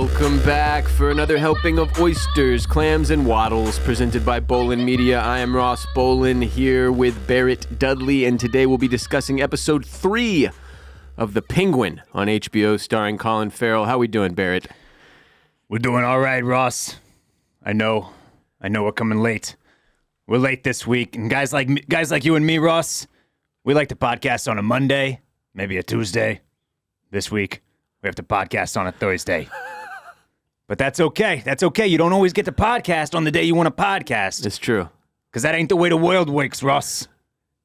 Welcome back for another helping of oysters, clams, and waddles presented by Bolin Media. I am Ross Bolin here with Barrett Dudley, and today we'll be discussing episode 3 of The Penguin on HBO starring Colin Farrell. How we doing, Barrett? We're doing all right, Ross. I know we're coming late. We're late this week, and guys like you and me, Ross, we like to podcast on a Monday, maybe a Tuesday. This week, we have to podcast on a Thursday. But that's okay. That's okay. You don't always get to podcast on the day you want to podcast. It's true. Because that ain't the way the world works, Ross.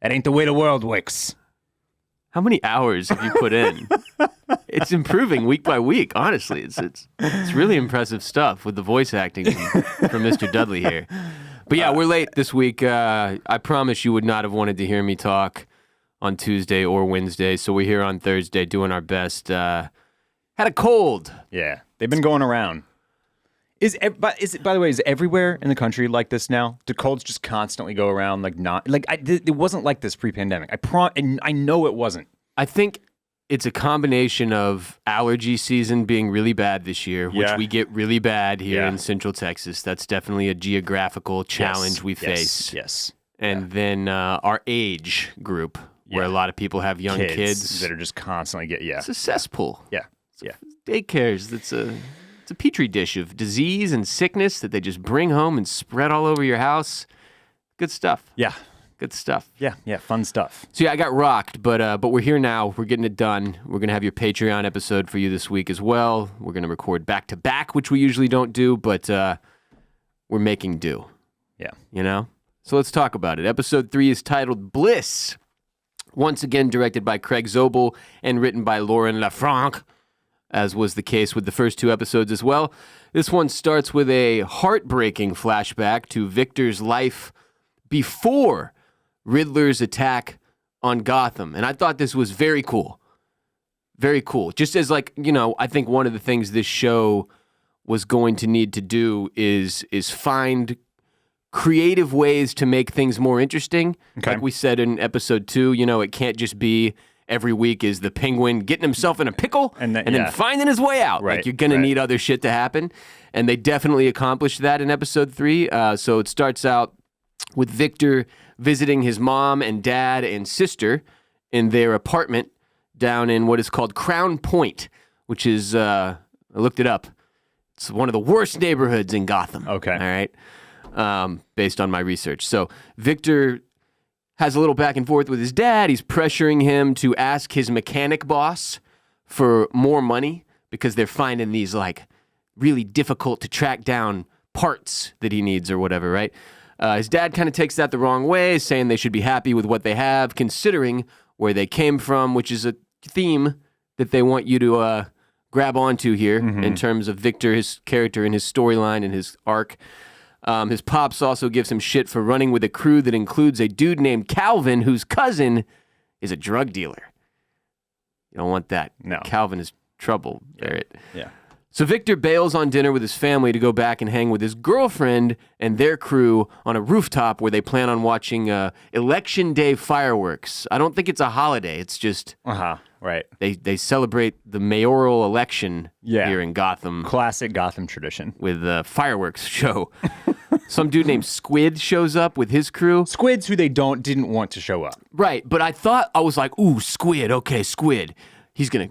That ain't the way the world works. How many hours have you put in? It's improving week by week, honestly. It's really impressive stuff with the voice acting from Mr. Dudley here. But yeah, we're late this week. I promise you would not have wanted to hear me talk on Tuesday or Wednesday, so we're here on Thursday doing our best. Had a cold. Yeah, they've been going around. By the way, is everywhere in the country like this now? Do colds just constantly go around it wasn't like this pre-pandemic. I know it wasn't. I think it's a combination of allergy season being really bad this year, which we get really bad here in Central Texas. That's definitely a geographical challenge we face. Yes. And then our age group, where a lot of people have young kids that are just constantly It's a cesspool. Yeah. Daycares. It's a petri dish of disease and sickness that they just bring home and spread all over your house. Good stuff. Yeah. Good stuff. Yeah. Fun stuff. So yeah, I got rocked, but we're here now. We're getting it done. We're gonna have your Patreon episode for you this week as well. We're gonna record back to back, which we usually don't do, but we're making do. Yeah. You know? So let's talk about it. Episode 3 is titled Bliss. Once again directed by Craig Zobel and written by Lauren LaFranc, as was the case with the first 2 episodes as well. This one starts with a heartbreaking flashback to Victor's life before Riddler's attack on Gotham. And I thought this was very cool. Very cool. Just as I think one of the things this show was going to need to do is find creative ways to make things more interesting. Okay. Like we said in episode 2, it can't just be every week is the Penguin getting himself in a pickle and then finding his way out. Right, like you're going to need other shit to happen. And they definitely accomplished that in episode 3. So it starts out with Victor visiting his mom and dad and sister in their apartment down in what is called Crown Point, which is, I looked it up. It's one of the worst neighborhoods in Gotham. Okay. All right. Based on my research. So Victor has a little back and forth with his dad. He's pressuring him to ask his mechanic boss for more money because they're finding these really difficult to track down parts that he needs or whatever, right? His dad kind of takes that the wrong way, saying they should be happy with what they have, considering where they came from, which is a theme that they want you to grab onto here in terms of Victor, his character and his storyline and his arc. His pops also gives him shit for running with a crew that includes a dude named Calvin, whose cousin is a drug dealer. You don't want that. No. Calvin is trouble, Barrett. Yeah. So Victor bails on dinner with his family to go back and hang with his girlfriend and their crew on a rooftop where they plan on watching Election Day fireworks. I don't think it's a holiday. It's just... Right. They celebrate the mayoral election here in Gotham. Classic Gotham tradition. With a fireworks show. Some dude named Squid shows up with his crew. Squid's who they didn't want to show up. Right, but I was like, ooh, Squid, okay, Squid. He's gonna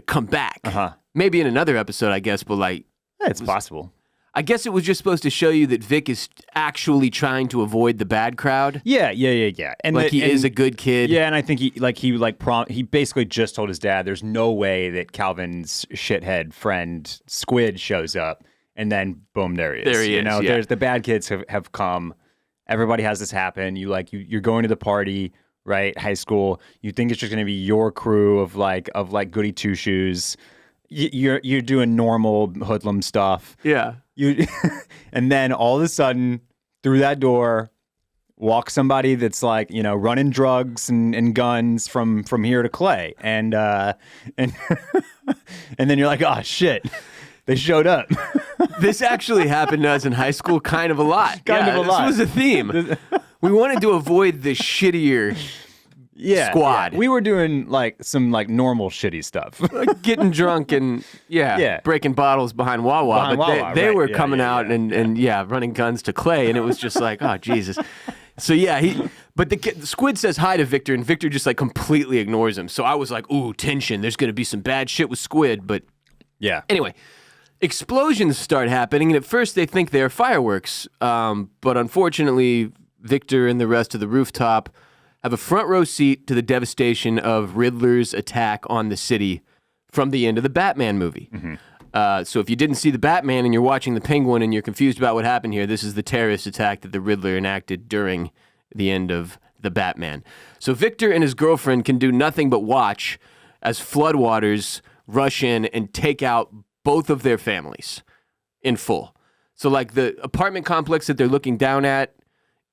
come back. Maybe in another episode, I guess, but it's possible. I guess it was just supposed to show you that Vic is actually trying to avoid the bad crowd. Yeah. And he is a good kid. Yeah, and I think he basically just told his dad there's no way that Calvin's shithead friend Squid shows up, and then boom, there he is. There he is. There's the bad kids have come. Everybody has this happen. You're going to the party, right? High school. You think it's just going to be your crew of goody two shoes. You're doing normal hoodlum stuff. Yeah. And then all of a sudden, through that door, walks somebody that's running drugs and guns from here to Clay, and and then you're like, oh shit, they showed up. This actually happened to us in high school kind of a lot. This was a theme. We wanted to avoid the shittier squad. We were doing like some like normal shitty stuff. Like getting drunk and breaking bottles behind Wawa. But they were coming out and running guns to Clay, and it was just like, oh Jesus. So but the Squid says hi to Victor, and Victor just like completely ignores him. So I was like, ooh, tension. There's gonna be some bad shit with Squid, but anyway. Explosions start happening, and at first they think they're fireworks, but unfortunately, Victor and the rest of the rooftop have a front row seat to the devastation of Riddler's attack on the city from the end of the Batman movie. So if you didn't see the Batman and you're watching the Penguin and you're confused about what happened here, this is the terrorist attack that the Riddler enacted during the end of the Batman. So Victor and his girlfriend can do nothing but watch as floodwaters rush in and take out both of their families in full. So like the apartment complex that they're looking down at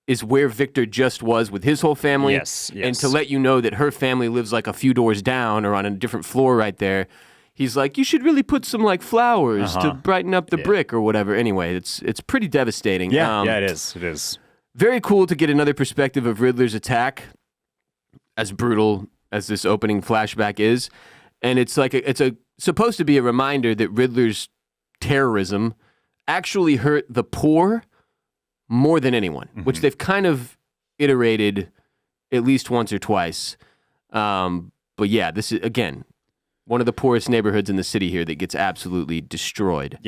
is where Victor just was with his whole family. Yes. And to let you know that her family lives like a few doors down or on a different floor right there, he's like, you should really put some like flowers to brighten up the brick or whatever. Anyway, it's pretty devastating. It is. It is. Very cool to get another perspective of Riddler's attack, as brutal as this opening flashback is. And it's like it's supposed to be a reminder that Riddler's terrorism actually hurt the poor more than anyone, which they've kind of iterated at least once or twice. But yeah, this is, again, one of the poorest neighborhoods in the city here that gets absolutely destroyed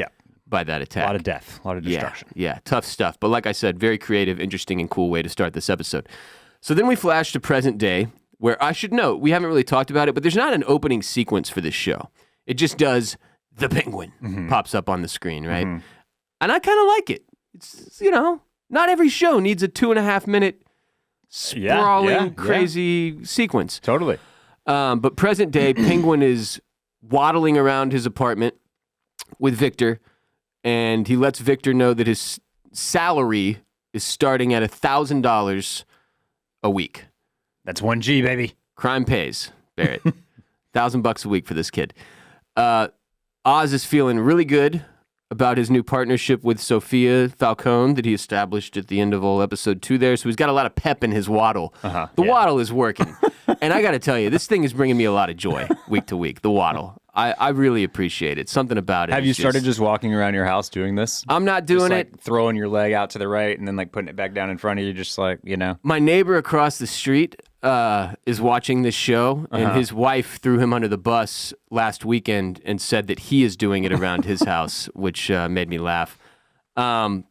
by that attack. A lot of death, a lot of destruction. Yeah, tough stuff. But like I said, very creative, interesting, and cool way to start this episode. So then we flash to present day, where I should note, we haven't really talked about it, but there's not an opening sequence for this show. It just does the Penguin pops up on the screen, right? And I kind of like it. It's, not every show needs a 2.5 minute sprawling, crazy sequence. Totally. But present day, Penguin is waddling around his apartment with Victor, and he lets Victor know that his salary is starting at $1,000 a week. That's 1G, baby. Crime pays, Barrett. $1,000 a week for this kid. Oz is feeling really good about his new partnership with Sophia Falcone that he established at the end of episode 2 there. So he's got a lot of pep in his waddle. The waddle is working. And I got to tell you, this thing is bringing me a lot of joy week to week, the waddle. I really appreciate it. Something about it. Have you started just walking around your house doing this? I'm not doing it. Throwing your leg out to the right and then like putting it back down in front of you, just like, My neighbor across the street is watching this show, and his wife threw him under the bus last weekend and said that he is doing it around his house, which made me laugh. But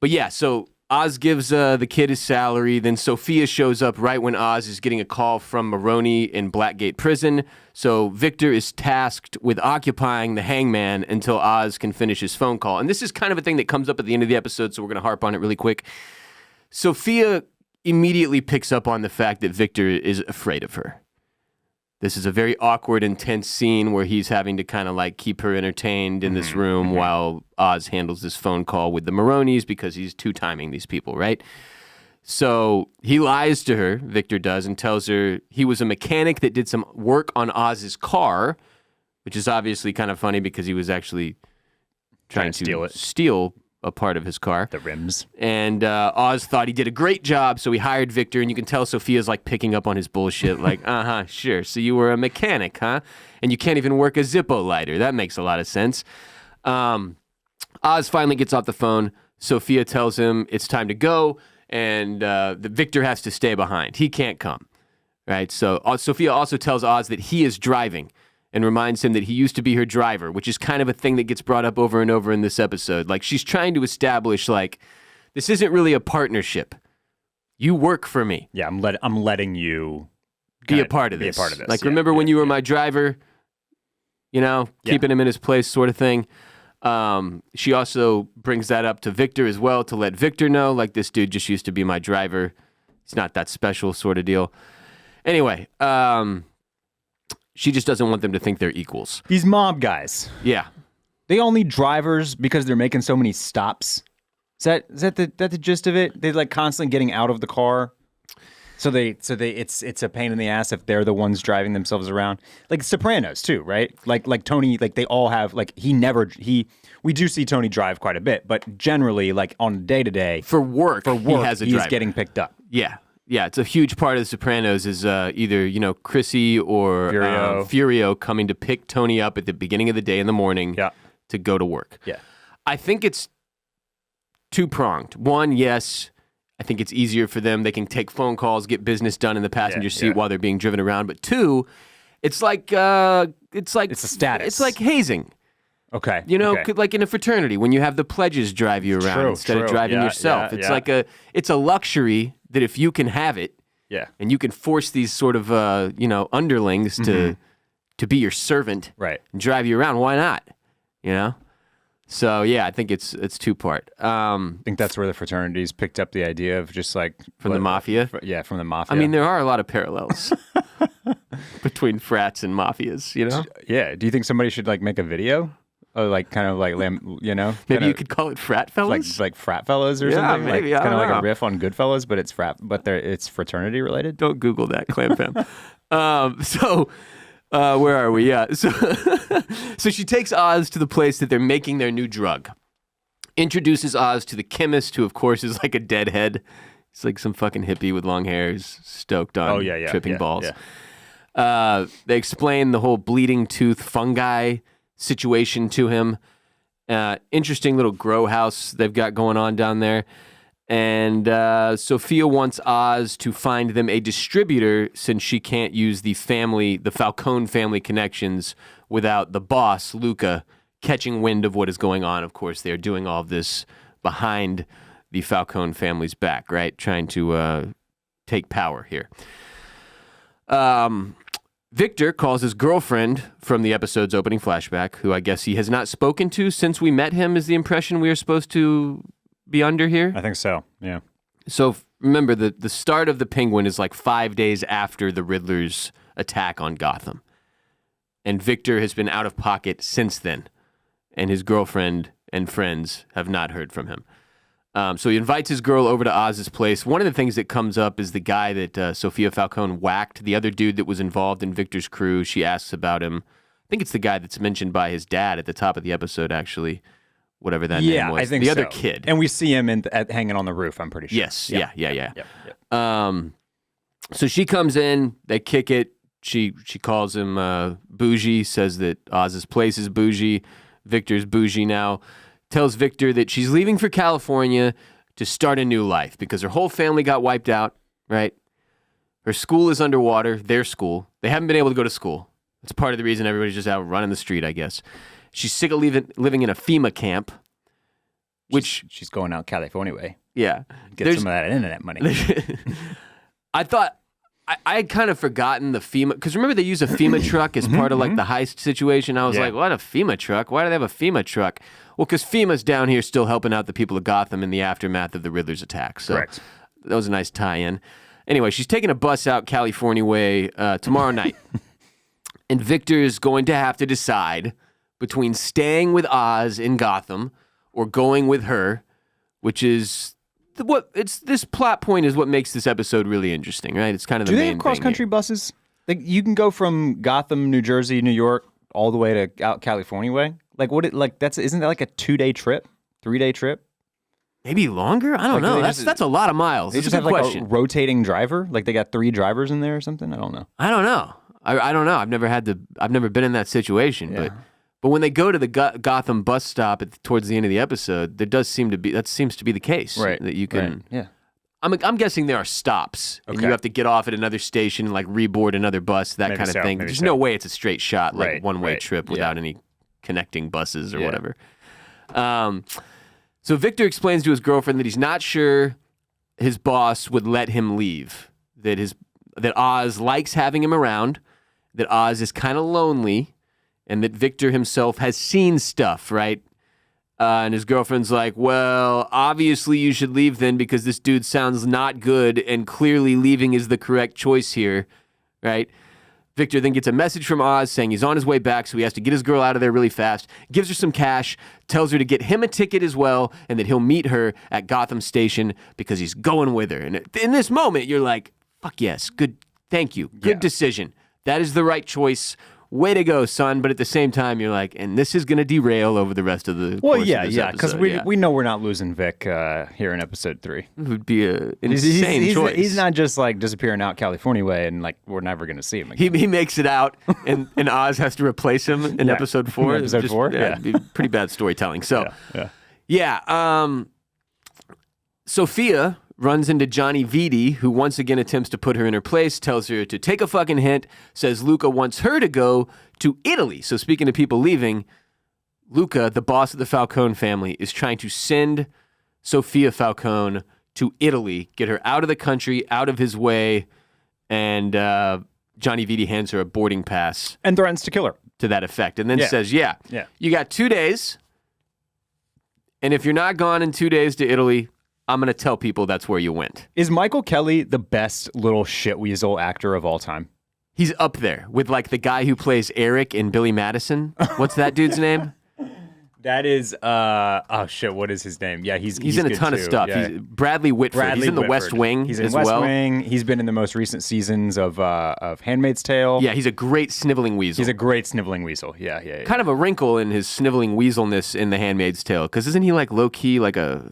yeah, so Oz gives the kid his salary. Then Sophia shows up right when Oz is getting a call from Maroney in Blackgate Prison. So Victor is tasked with occupying the hangman until Oz can finish his phone call. And this is kind of a thing that comes up at the end of the episode, so we're going to harp on it really quick. Sophia immediately picks up on the fact that Victor is afraid of her. This is a very awkward, intense scene where he's having to kind of like keep her entertained in this room while Oz handles this phone call with the Maroneys because he's two-timing these people, right? So he lies to her, Victor does, and tells her he was a mechanic that did some work on Oz's car, which is obviously kind of funny because he was actually trying to steal a part of his car. The rims. And Oz thought he did a great job, so he hired Victor, and you can tell Sophia's like picking up on his bullshit, like, sure, so you were a mechanic, huh? And you can't even work a Zippo lighter. That makes a lot of sense. Oz finally gets off the phone. Sophia tells him it's time to go, and the Victor has to stay behind. He can't come, right? So Sophia also tells Oz that he is driving, and reminds him that he used to be her driver, which is kind of a thing that gets brought up over and over in this episode. Like, she's trying to establish, like, this isn't really a partnership. You work for me. Yeah, I'm letting you be a part of this. Be a part of this. Like, remember when you were my driver? Keeping him in his place sort of thing. She also brings that up to Victor as well to let Victor know, like, this dude just used to be my driver. He's not that special sort of deal. Anyway, she just doesn't want them to think they're equals. These mob guys. Yeah. They all need drivers because they're making so many stops. Is that the gist of it? They're like constantly getting out of the car. So it's a pain in the ass if they're the ones driving themselves around. Like Sopranos too, right? Like Tony, like they all have we do see Tony drive quite a bit, but generally like on day to day for work he has a driver. He's getting picked up. Yeah. Yeah, it's a huge part of The Sopranos is either, Chrissy or Furio coming to pick Tony up at the beginning of the day in the morning to go to work. Yeah. I think it's two-pronged. One, yes, I think it's easier for them. They can take phone calls, get business done in the passenger seat while they're being driven around. But two, it's like it's a status. It's like hazing. Okay. Like in a fraternity when you have the pledges drive you around instead of driving yourself. It's a luxury that if you can have it, and you can force these sort of underlings to be your servant, right, and drive you around, why not? So I think it's two-part. I think that's where the fraternities picked up the idea of just like from the mafia. From the mafia. I mean, there are a lot of parallels between frats and mafias. Yeah. Do you think somebody should like make a video? Maybe you could call it Frat Fellas? Like Frat Fellas or yeah, something? Maybe, like, kind of like a riff on Goodfellas, but it's fraternity related? Don't Google that, Clam Fam. Where are we? Yeah. So she takes Oz to the place that they're making their new drug. Introduces Oz to the chemist, who of course is like a deadhead. He's like some fucking hippie with long hair, who's stoked on tripping balls. Yeah. They explain the whole bleeding tooth fungi situation to him. Interesting little grow house they've got going on down there. And Sophia wants Oz to find them a distributor since she can't use the Falcone family connections without the boss, Luca, catching wind of what is going on. Of course, they're doing all of this behind the Falcone family's back, right? Trying to take power here. Victor calls his girlfriend from the episode's opening flashback, who I guess he has not spoken to since we met him, is the impression we are supposed to be under here. I think so, yeah. So remember, the start of The Penguin is like 5 days after the Riddler's attack on Gotham. And Victor has been out of pocket since then. And his girlfriend and friends have not heard from him. So he invites his girl over to Oz's place. One of the things that comes up is the guy that Sophia Falcone whacked, the other dude that was involved in Victor's crew. She asks about him. I think it's the guy that's mentioned by his dad at the top of the episode, actually. Whatever that name was. I think the so. other kid. And we see him hanging on the roof, I'm pretty sure. Yes, yeah. So she comes in, they kick it. She calls him bougie, says that Oz's place is bougie. Victor's bougie now. Tells Victor that she's leaving for California to start a new life because her whole family got wiped out, right? Her school is underwater, their school. They haven't been able to go to school. That's part of the reason everybody's just out running the street, I guess. She's sick of living in a FEMA camp, which... She's going out California way. Yeah. Get some of that internet money. I thought... I had kind of forgotten the FEMA... Because remember they use a FEMA truck as part of like the heist situation? I was like, what, a FEMA truck? Why do they have a FEMA truck? Well, because FEMA's down here still helping out the people of Gotham in the aftermath of the Riddler's attack. So correct. That was a nice tie-in. Anyway, she's taking a bus out California way tomorrow night. And Victor is going to have to decide between staying with Oz in Gotham or going with her, which is... this plot point is what makes this episode really interesting, right? It's kind of the main thing. Do they have cross-country buses? Like you can go from Gotham, New Jersey, New York, all the way to out California way? Isn't that like a 2-day trip? 3-day trip? Maybe longer? I don't know. That's a lot of miles. They just have like a rotating driver? Like they got 3 drivers in there or something? I don't know. I don't know. I don't know. I've never been in that situation, but when they go to the Gotham bus stop towards the end of the episode, that seems to be the case. Right. That you can. Right. Yeah. I'm guessing there are stops, and you have to get off at another station and like reboard another bus, that kind of thing. There's no way it's a straight shot, like one-way trip without any connecting buses or whatever. So Victor explains to his girlfriend that he's not sure his boss would let him leave. That Oz likes having him around. That Oz is kind of lonely. And that Victor himself has seen stuff, right? And his girlfriend's like, well, obviously you should leave then because this dude sounds not good and clearly leaving is the correct choice here, right? Victor then gets a message from Oz saying he's on his way back, so he has to get his girl out of there really fast, gives her some cash, tells her to get him a ticket as well, and that he'll meet her at Gotham Station because he's going with her. And in this moment, you're like, fuck yes, good, thank you, good decision. That is the right choice. way to go, son. But at the same time, you're like, and this is going to derail over the rest of the course of this because episode. we know we're not losing Vic here in episode 3. It would be an insane choice. He's not just like disappearing out California way and like we're never going to see him again. He makes it out, and Oz has to replace him in episode 4. Episode 4? It'd be pretty bad storytelling. So, Sophia runs into Johnny Vitti, who once again attempts to put her in her place, tells her to take a fucking hint, says Luca wants her to go to Italy. So speaking of people leaving, Luca, the boss of the Falcone family, is trying to send Sophia Falcone to Italy, get her out of the country, out of his way, and Johnny Vitti hands her a boarding pass. And threatens to kill her. To that effect. And then says, you got 2 days, and if you're not gone in 2 days to Italy, I'm going to tell people that's where you went. Is Michael Kelly the best little shitweasel actor of all time? He's up there with like the guy who plays Eric in Billy Madison. What's that dude's name? That is, what is his name? Yeah, he's in a ton of stuff. Yeah. He's Bradley Whitford. He's in the West Wing He's in as West well. Wing. He's been in the most recent seasons of Handmaid's Tale. Yeah, he's a great sniveling weasel. He's a great sniveling weasel. Yeah. Kind of a wrinkle in his sniveling weaselness in The Handmaid's Tale, because isn't he like low-key like a...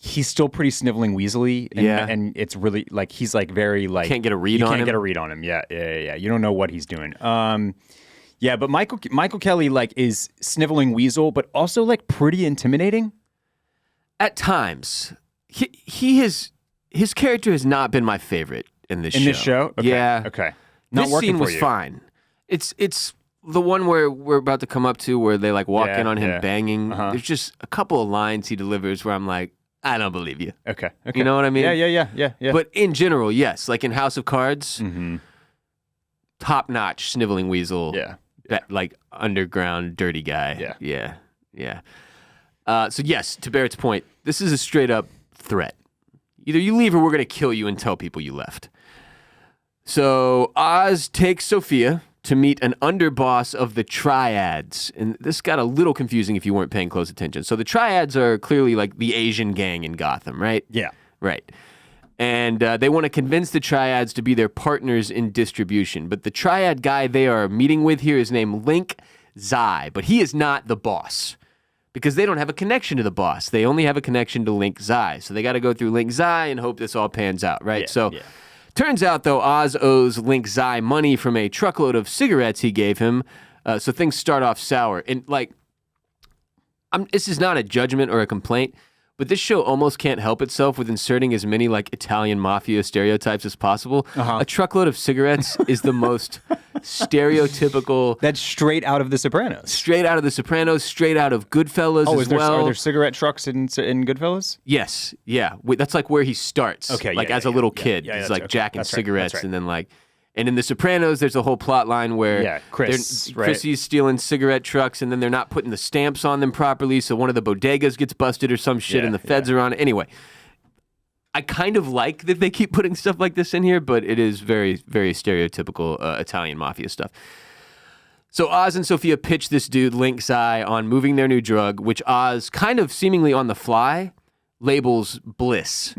He's still pretty sniveling weaselly, and it's really like he's like very like can't get a read on him. You can't get a read on him. Yeah. You don't know what he's doing. But Michael Kelly like is sniveling weasel, but also like pretty intimidating. At times, his character has not been my favorite in this show. In this show, okay. Yeah, okay. Not this working scene for was you. fine. It's the one where we're about to come up to where they like walk in on him banging. There's just a couple of lines he delivers where I'm like, I don't believe you. Okay. You know what I mean? Yeah. But in general, yes. Like in House of Cards, top-notch sniveling weasel. Yeah. That, like underground dirty guy. Yeah. So yes, to Barrett's point, this is a straight-up threat. Either you leave or we're going to kill you and tell people you left. So Oz takes Sophia to meet an underboss of the Triads. And this got a little confusing if you weren't paying close attention. So the Triads are clearly like the Asian gang in Gotham, right? Yeah. Right. And they want to convince the Triads to be their partners in distribution. But the Triad guy they are meeting with here is named Link Zai. But he is not the boss. Because they don't have a connection to the boss. They only have a connection to Link Zai. So they got to go through Link Zai and hope this all pans out, right? Turns out, though, Oz owes Link Zai money from a truckload of cigarettes he gave him, so things start off sour. And, like, this is not a judgment or a complaint, but this show almost can't help itself with inserting as many, like, Italian mafia stereotypes as possible. A truckload of cigarettes is the most stereotypical... That's straight out of The Sopranos. Straight out of The Sopranos, straight out of Goodfellas as well. Are there cigarette trucks in Goodfellas? Yes, yeah. That's like where he starts. Okay, like as a little kid, he's like jacking cigarettes, and then like, and in The Sopranos, there's a whole plot line where Chrissy's stealing cigarette trucks, and then they're not putting the stamps on them properly, so one of the bodegas gets busted or some shit, and the feds are on it. Anyway, I kind of like that they keep putting stuff like this in here, but it is very, very stereotypical Italian mafia stuff. So Oz and Sophia pitch this dude, Link Zai, on moving their new drug, which Oz, kind of seemingly on the fly, labels Bliss.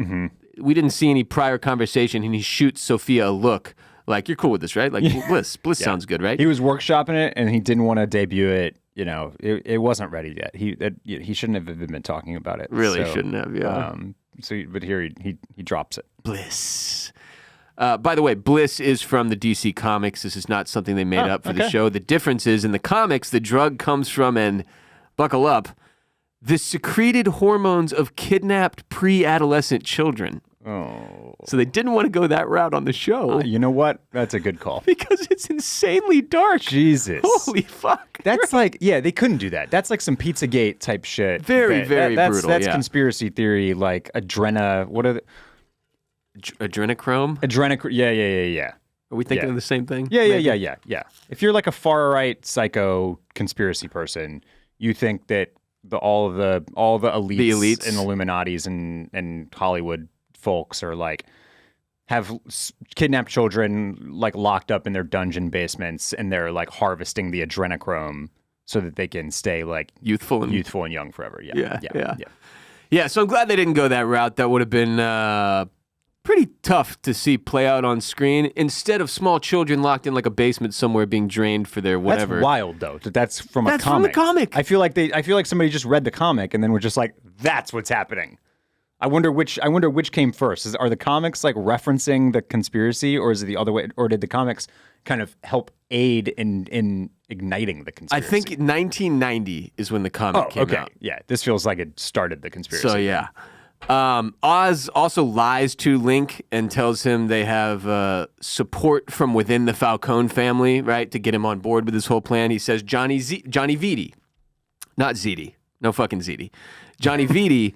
We didn't see any prior conversation, and he shoots Sophia a look like, you're cool with this, right? Like, Bliss sounds good, right? He was workshopping it, and he didn't want to debut it. You know, it wasn't ready yet. He shouldn't have even been talking about it. Really shouldn't have, yeah. But here he drops it. Bliss. By the way, Bliss is from the DC Comics. This is not something they made up for the show. The difference is, in the comics, the drug comes from, and buckle up, the secreted hormones of kidnapped pre-adolescent children. Oh. So they didn't want to go that route on the show. You know what? That's a good call. Because it's insanely dark. Jesus. Holy fuck. That's like, they couldn't do that. That's like some Pizzagate type shit. Very brutal. That's conspiracy theory, like what are the... Adrenochrome? Yeah. Are we thinking of the same thing? Yeah. If you're like a far-right psycho conspiracy person, you think that all the elites and Illuminatis and Hollywood folks are like have kidnapped children like locked up in their dungeon basements, and they're like harvesting the adrenochrome so that they can stay like youthful and young forever. Yeah. So I'm glad they didn't go that route. That would have been pretty tough to see play out on screen instead of small children locked in like a basement somewhere being drained for their whatever. That's wild, though. That's from a That's comic. from the comic. I feel like somebody just read the comic and then we're just like, that's what's happening. I wonder which came first. Are the comics like referencing the conspiracy, or is it the other way? Or did the comics kind of help aid in igniting the conspiracy? I think 1990 is when the comic came out. Yeah, this feels like it started the conspiracy. So yeah. Oz also lies to Link and tells him they have support from within the Falcone family, right, to get him on board with this whole plan. He says Johnny Vitti, not Ziti, no fucking Ziti. Johnny Vitti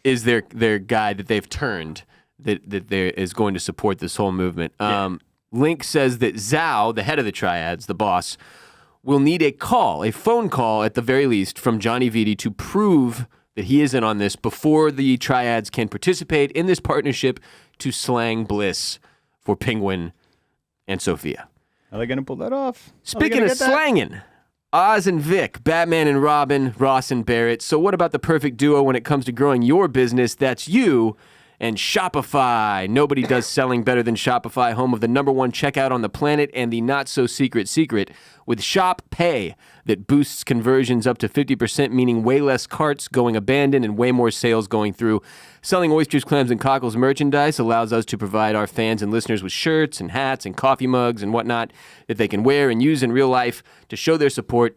is their guy that they've turned that is going to support this whole movement. Link says that Zhao, the head of the Triads, the boss, will need a phone call at the very least from Johnny Vitti to prove that he is in on this before the Triads can participate in this partnership to slang bliss for Penguin and Sophia. Are they going to pull that off? Speaking of slanging, Oz and Vic, Batman and Robin, Ross and Barrett. So what about the perfect duo when it comes to growing your business? That's you and Shopify. Nobody does selling better than Shopify, home of the #1 checkout on the planet and the not-so-secret secret with Shop Pay that boosts conversions up to 50%, meaning way less carts going abandoned and way more sales going through. Selling oysters, clams, and cockles merchandise allows us to provide our fans and listeners with shirts and hats and coffee mugs and whatnot that they can wear and use in real life to show their support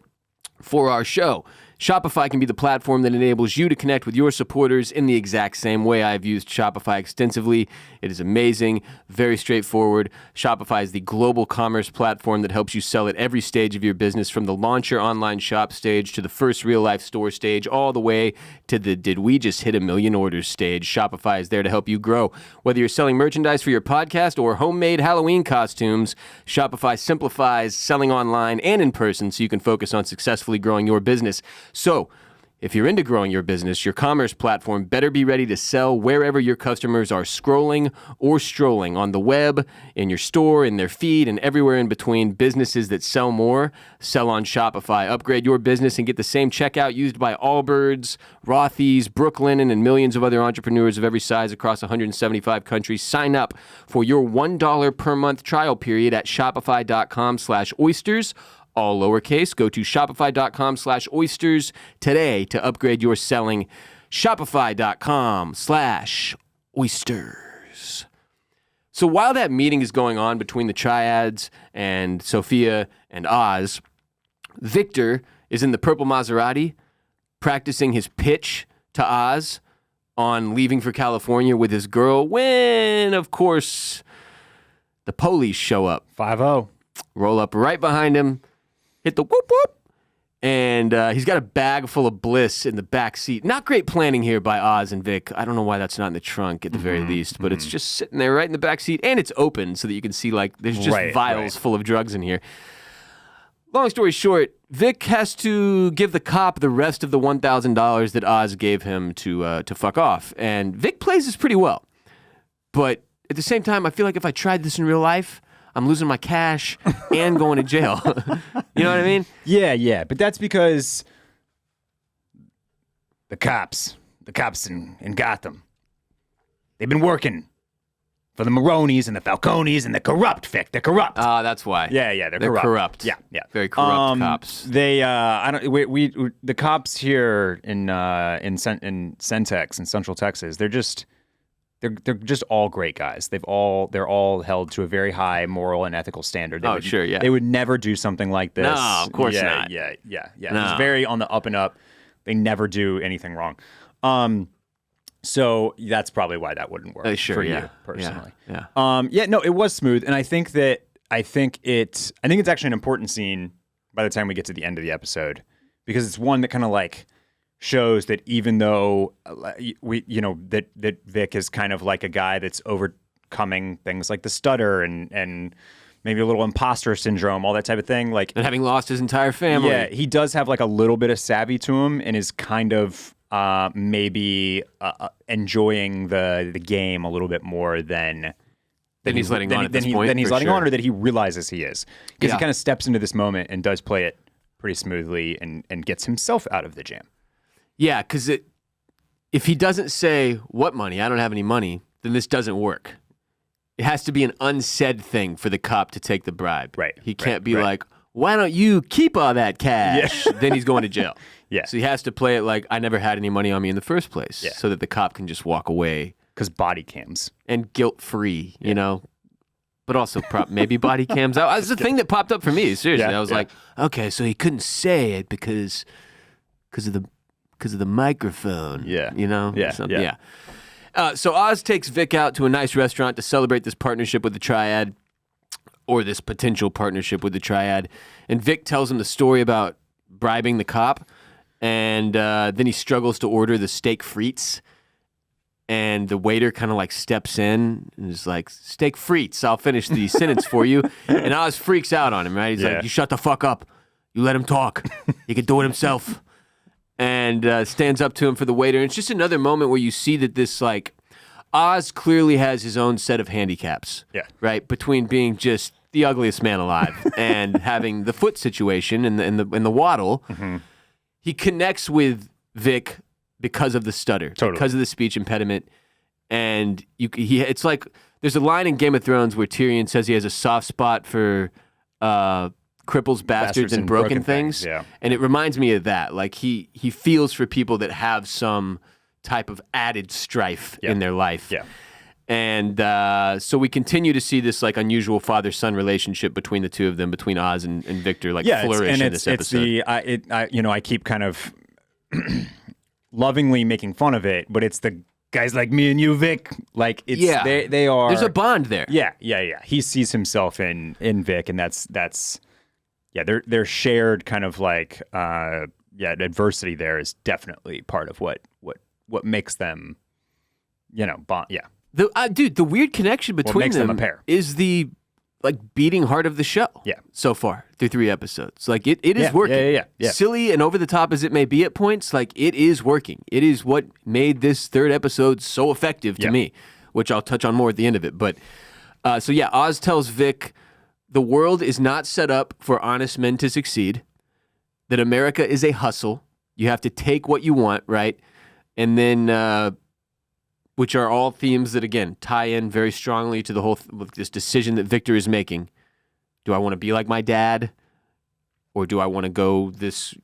for our show. Shopify can be the platform that enables you to connect with your supporters in the exact same way. I've used Shopify extensively. It is amazing, very straightforward. Shopify is the global commerce platform that helps you sell at every stage of your business, from the launch your online shop stage to the first real-life store stage, all the way to the did we just hit 1 million orders stage. Shopify is there to help you grow. Whether you're selling merchandise for your podcast or homemade Halloween costumes, Shopify simplifies selling online and in person so you can focus on successfully growing your business. So, if you're into growing your business, your commerce platform better be ready to sell wherever your customers are scrolling or strolling, on the web, in your store, in their feed, and everywhere in between. Businesses that sell more sell on Shopify. Upgrade your business and get the same checkout used by Allbirds, Rothy's, Brooklinen, and millions of other entrepreneurs of every size across 175 countries. Sign up for your $1 per month trial period at shopify.com/oysters. All lowercase. Go to shopify.com/oysters today to upgrade your selling. Shopify.com/oysters. So while that meeting is going on between the Triads and Sophia and Oz, Victor is in the purple Maserati practicing his pitch to Oz on leaving for California with his girl when, of course, the police show up. 5-0. Roll up right behind him. Hit the whoop whoop, and he's got a bag full of bliss in the back seat. Not great planning here by Oz and Vic. I don't know why that's not in the trunk at the very least, but it's just sitting there right in the back seat, and it's open so that you can see, like, there's just vials full of drugs in here. Long story short, Vic has to give the cop the rest of the $1,000 that Oz gave him to fuck off, and Vic plays this pretty well. But at the same time, I feel like if I tried this in real life, I'm losing my cash and going to jail. You know what I mean? Yeah. But that's because the cops in Gotham, they've been working for the Maronis and the Falcones and the corrupt, Vic. They're corrupt. Oh, that's why. Yeah, they're corrupt. Yeah. Very corrupt cops. They, the cops here in Centex in Central Texas, they're just all great guys. They're all held to a very high moral and ethical standard. They would never do something like this. No, of course not. Yeah. No. It's very on the up and up. They never do anything wrong. So that's probably why that wouldn't work for you personally. Yeah. No, it was smooth, and I think it's actually an important scene by the time we get to the end of the episode, because it's one that kind of like shows that even though that Vic is kind of like a guy that's overcoming things like the stutter and maybe a little imposter syndrome, all that type of thing, like, and having lost his entire family. Yeah, he does have like a little bit of savvy to him and is kind of maybe enjoying the game a little bit more than he's letting on at this point. Than he's letting on, or that he realizes he is, because he kind of steps into this moment and does play it pretty smoothly and gets himself out of the jam. Yeah, because if he doesn't say, what money? I don't have any money, then this doesn't work. it has to be an unsaid thing for the cop to take the bribe. Right, He can't be right. like, why don't you keep all that cash? Then he's going to jail. Yeah. So he has to play it like, I never had any money on me in the first place. Yeah. So that the cop can just walk away. Because body cams. And guilt-free, you know? But also maybe body cams. That was the thing that popped up for me. Seriously, I was like, okay, so he couldn't say it because of the microphone. Yeah. You know? Yeah, Something. yeah. So Oz takes Vic out to a nice restaurant to celebrate this partnership with the Triad, or this potential partnership with the Triad. And Vic tells him the story about bribing the cop, and then he struggles to order the steak frites. And the waiter kind of like steps in and is like, steak frites, I'll finish the sentence for you. And Oz freaks out on him, right? He's like, you shut the fuck up. You let him talk. He can do it himself. And stands up to him for the waiter. And it's just another moment where you see that this, like, Oz clearly has his own set of handicaps. Yeah. Right? Between being just the ugliest man alive and having the foot situation and the waddle. Mm-hmm. He connects with Vic because of the stutter, because of the speech impediment. And it's like, there's a line in Game of Thrones where Tyrion says he has a soft spot for cripples, bastards, and broken things. Yeah. And it reminds me of that. Like, he feels for people that have some type of added strife in their life. Yeah. And so we continue to see this like unusual father-son relationship between the two of them, between Oz and Victor, like flourish in this episode. I keep kind of lovingly making fun of it, but it's the guys like me and you, Vic. Like, it's they are. There's a bond there. Yeah. He sees himself in Vic, and that's their shared kind of like adversity there is definitely part of what makes them, bond. Yeah. The weird connection between them a pair is the like beating heart of the show. Yeah. So far through 3 episodes, like it is working. Yeah. Silly and over the top as it may be at points, like it is working. It is what made this 3rd episode so effective to me, which I'll touch on more at the end of it. But Oz tells Vic the world is not set up for honest men to succeed. That America is a hustle. You have to take what you want, right? And then. Which are all themes that, again, tie in very strongly to the whole this decision that Victor is making. Do I want to be like my dad? Or do I want to go this,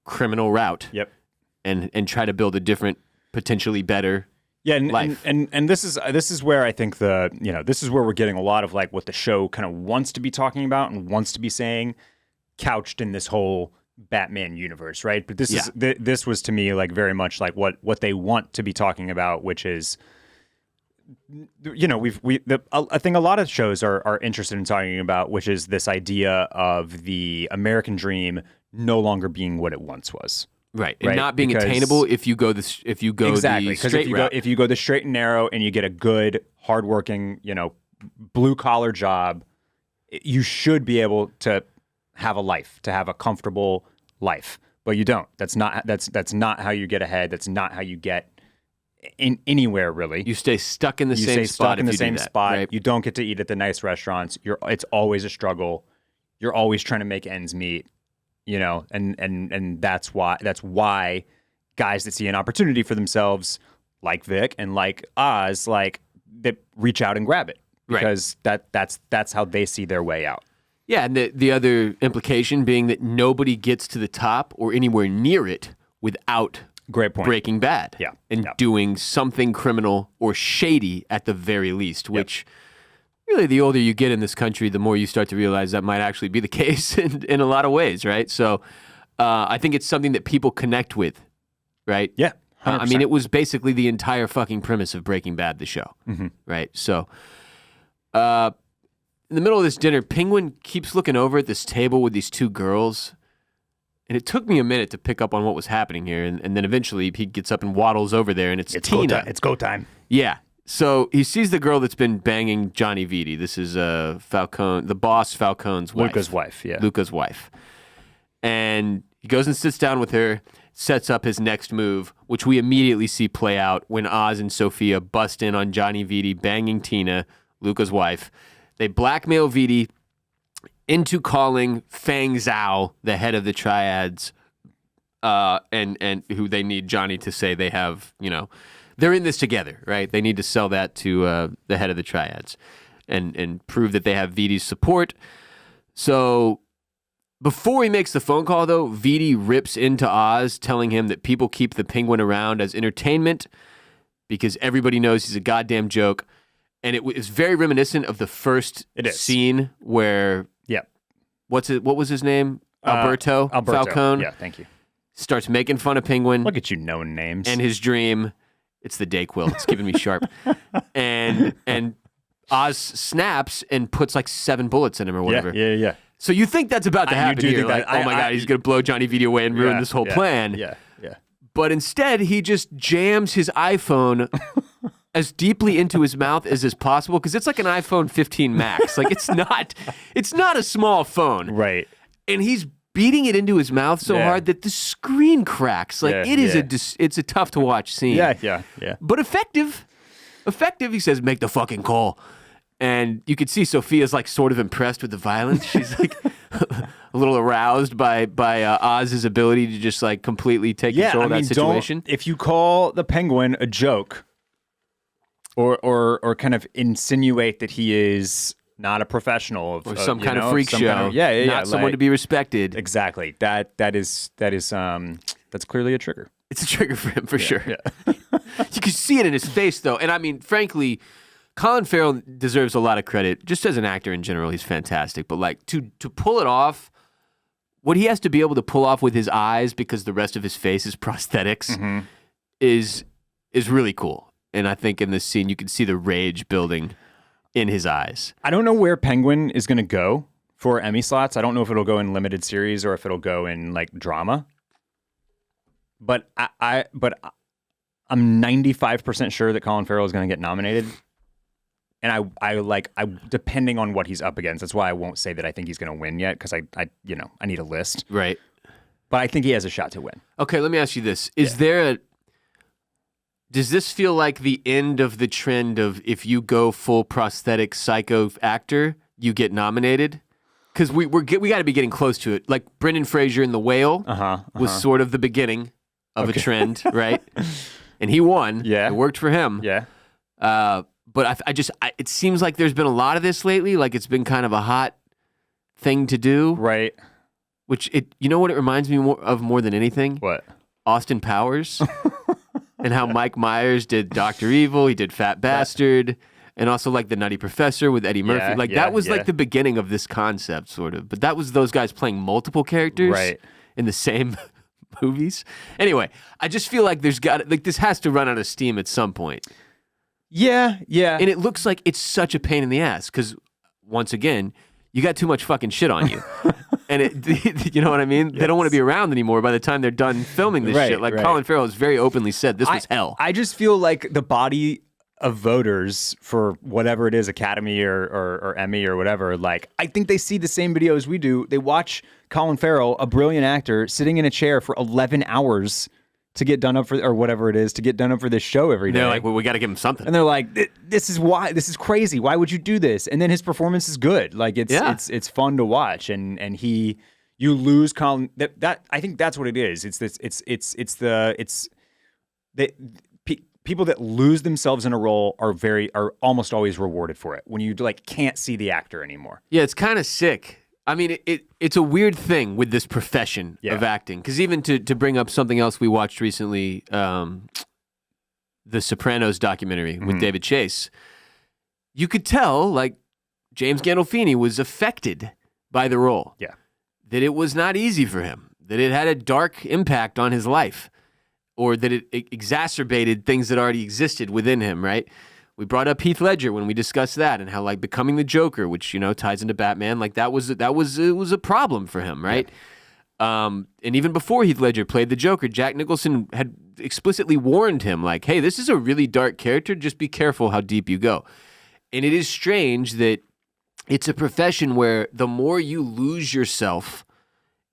criminal route? Yep. And try to build a different, potentially better life. And this is where I think this is where we're getting a lot of like what the show kind of wants to be talking about and wants to be saying, couched in this whole Batman universe, right? But this was to me like very much like what they want to be talking about, which is, I think a lot of shows are interested in talking about, which is this idea of the American dream no longer being what it once was. Right. And not being attainable if you go the straight route. If you go the straight and narrow and you get a good, hardworking, blue collar job, you should be able to have a life, to have a comfortable life, but you don't. That's not how you get ahead. That's not how you get in anywhere, really. You stay stuck in the same spot. Right? You don't get to eat at the nice restaurants. It's always a struggle. You're always trying to make ends meet, and that's why guys that see an opportunity for themselves, like Vic and like Oz, like they reach out and grab it because that's how they see their way out. Yeah, and the other implication being that nobody gets to the top or anywhere near it without Breaking Bad and doing something criminal or shady at the very least, which really the older you get in this country, the more you start to realize that might actually be the case in a lot of ways, right? So I think it's something that people connect with, right? Yeah, 100%. I mean, it was basically the entire fucking premise of Breaking Bad, the show, right? So in the middle of this dinner, Penguin keeps looking over at this table with these 2 girls. And it took me a minute to pick up on what was happening here. And then eventually he gets up and waddles over there, and it's Tina. It's go time. Yeah. So he sees the girl that's been banging Johnny Vitti. This is Falcone, the boss Falcone's wife. Luca's wife. And he goes and sits down with her, sets up his next move, which we immediately see play out when Oz and Sophia bust in on Johnny Vitti banging Tina, Luca's wife. They blackmail Vitti into calling Fang Zhao, the head of the Triads, and who they need Johnny to say they have, they're in this together, right? They need to sell that to the head of the triads and prove that they have Vidi's support. So before he makes the phone call, though, Vidi rips into Oz, telling him that people keep the penguin around as entertainment because everybody knows he's a goddamn joke. And it was very reminiscent of the first scene where, what was his name? Alberto Falcone. Yeah, thank you. Starts making fun of Penguin. Look at you knowing names. And his dream, it's the Dayquil. It's keeping me sharp. And Oz snaps and puts like 7 bullets in him or whatever. Yeah. So you think that's about to happen here. Like, oh my God, he's going to blow Johnny Viti away and ruin this whole plan. Yeah. But instead, he just jams his iPhone as deeply into his mouth as is possible because it's like an iPhone 15 Max. Like it's not a small phone. Right. And he's beating it into his mouth so hard that the screen cracks. Like it's a tough to watch scene. Yeah. But effective. He says, make the fucking call. And you could see Sophia's like sort of impressed with the violence. She's like a little aroused by Oz's ability to just like completely take control of that situation. If you call the penguin a joke or kind of insinuate that he is not a professional or some kind of freak show, not someone to be respected. Exactly. That's clearly a trigger. It's a trigger for him for sure. Yeah. You can see it in his face though, and I mean, frankly, Colin Farrell deserves a lot of credit just as an actor in general. He's fantastic, but like to pull it off, what he has to be able to pull off with his eyes because the rest of his face is prosthetics is really cool. And I think in this scene you can see the rage building in his eyes. I don't know where Penguin is going to go for Emmy slots. I don't know if it'll go in limited series or if it'll go in like drama. But I'm 95% sure that Colin Farrell is going to get nominated. And I depending on what he's up against. That's why I won't say that I think he's going to win yet because I need a list. Right. But I think he has a shot to win. Okay, let me ask you this. Does this feel like the end of the trend of if you go full prosthetic psycho actor, you get nominated? Because we got to be getting close to it. Like Brendan Fraser in The Whale was sort of the beginning of a trend, right? And he won. Yeah. It worked for him. Yeah. But it seems like there's been a lot of this lately. Like it's been kind of a hot thing to do. Right. Which you know what it reminds me more than anything? What? Austin Powers. And how Mike Myers did Dr. Evil. He did Fat Bastard. And also like The Nutty Professor with Eddie Murphy. That was like the beginning of this concept sort of. But that was those guys playing multiple characters in the same movies. Anyway, I just feel like this has to run out of steam at some point. Yeah. And it looks like it's such a pain in the ass because, once again, you got too much fucking shit on you. And you know what I mean? Yes. They don't want to be around anymore by the time they're done filming this shit. Like Colin Farrell has very openly said this was hell. I just feel like the body of voters for whatever it is, Academy or Emmy or whatever, like I think they see the same videos we do. They watch Colin Farrell, a brilliant actor, sitting in a chair for 11 hours to get done up for, or whatever it is, to get done up for this show every day. They're like, well, we got to give him something. And they're like, this is crazy. Why would you do this? And then his performance is good. Like it's fun to watch. And you lose Colin. That I think that's what it is. People that lose themselves in a role are almost always rewarded for it when you like can't see the actor anymore. Yeah, it's kind of sick. I mean, it's a weird thing with this profession of acting. Because even to bring up something else we watched recently, the Sopranos documentary with David Chase, you could tell, like, James Gandolfini was affected by the role. Yeah. That it was not easy for him. That it had a dark impact on his life. Or that it exacerbated things that already existed within him, right? We brought up Heath Ledger when we discussed that and how like becoming the Joker, which ties into Batman, like it was a problem for him, right? Yeah. And even before Heath Ledger played the Joker, Jack Nicholson had explicitly warned him, like, "Hey, this is a really dark character. Just be careful how deep you go." And it is strange that it's a profession where the more you lose yourself,